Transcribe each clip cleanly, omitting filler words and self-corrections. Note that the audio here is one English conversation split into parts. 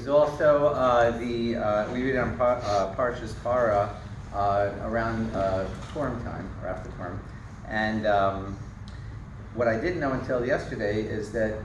is also we read on Parshas Para around Purim time, or after Purim. And what I didn't know until yesterday is that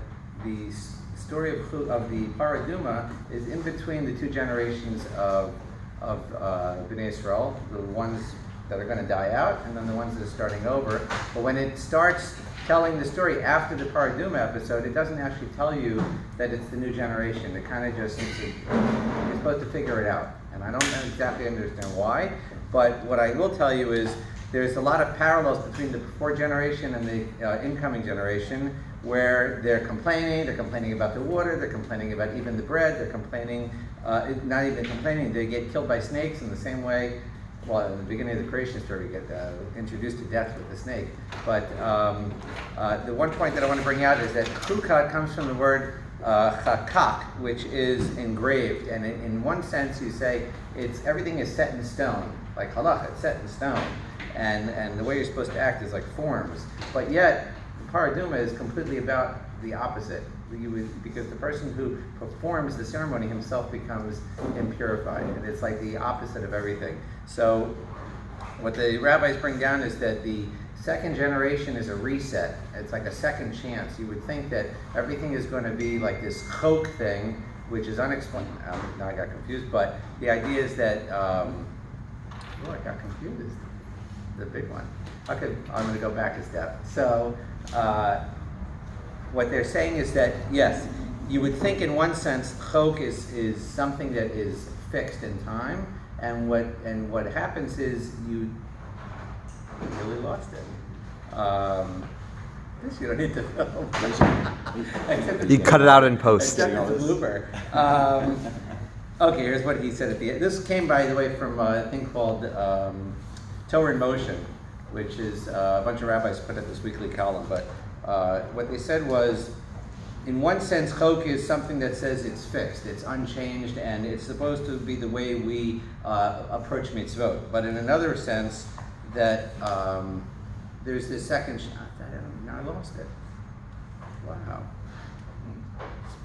the story of the Paraduma is in between the two generations of Bnei Israel, the ones that are going to die out, and then the ones that are starting over. But when it starts telling the story after the Paraduma episode, it doesn't actually tell you that it's the new generation. It kind of just you're supposed to figure it out. And I don't exactly understand why, but what I will tell you is there's a lot of parallels between the before generation and the incoming generation, where they're complaining about the water, they're complaining about even the bread, they're complaining, not even complaining, they get killed by snakes in the same way. Well, in the beginning of the creation story, we get introduced to death with the snake. But the one point that I want to bring out is that chukah comes from the word chakak, which is engraved. And in one sense, you say everything is set in stone, like halach, it's set in stone. And the way you're supposed to act is like forms. But yet, the paraduma is completely about the opposite. Because the person who performs the ceremony himself becomes impurified, and it's like the opposite of everything. So what the rabbis bring down is that the second generation is a reset. It's like a second chance. You would think that everything is going to be like this chok thing, which is unexplained. Now I got confused, but the idea is that I got confused. The big one. Okay, I'm going to go back a step. So what they're saying is that, yes, you would think in one sense chok is something that is fixed in time, and what happens is you really lost it. This you don't need to film. You cut it out in post. Except it's a blooper. Okay, here's what he said at the end. This came, by the way, from a thing called Torah in Motion, which is a bunch of rabbis put at this weekly column, but what they said was, in one sense, chok is something that says it's fixed, it's unchanged, and it's supposed to be the way we approach mitzvot. But in another sense, that there's this second now I lost it. Wow.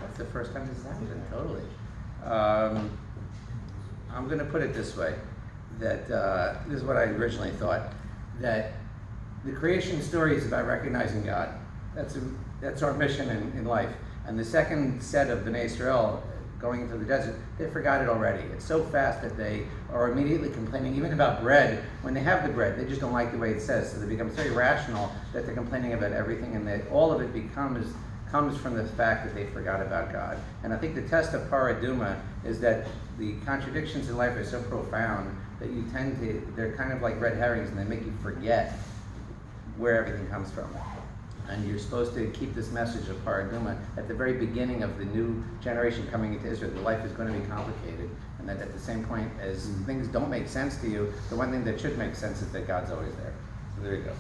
That's the first time this has happened, totally. I'm going to put it this way, that this is what I originally thought, that the creation story is about recognizing God. That's our mission in life. And the second set of Bnei Israel going into the desert, they forgot it already. It's so fast that they are immediately complaining, even about bread. When they have the bread, they just don't like the way it says. So they become so irrational that they're complaining about everything, and that all of it comes from the fact that they forgot about God. And I think the test of paraduma is that the contradictions in life are so profound that they're kind of like red herrings, and they make you forget where everything comes from. And you're supposed to keep this message of paraduma at the very beginning of the new generation coming into Israel. The life is going to be complicated, and that at the same point as things don't make sense to you, the one thing that should make sense is that God's always there. So there you go.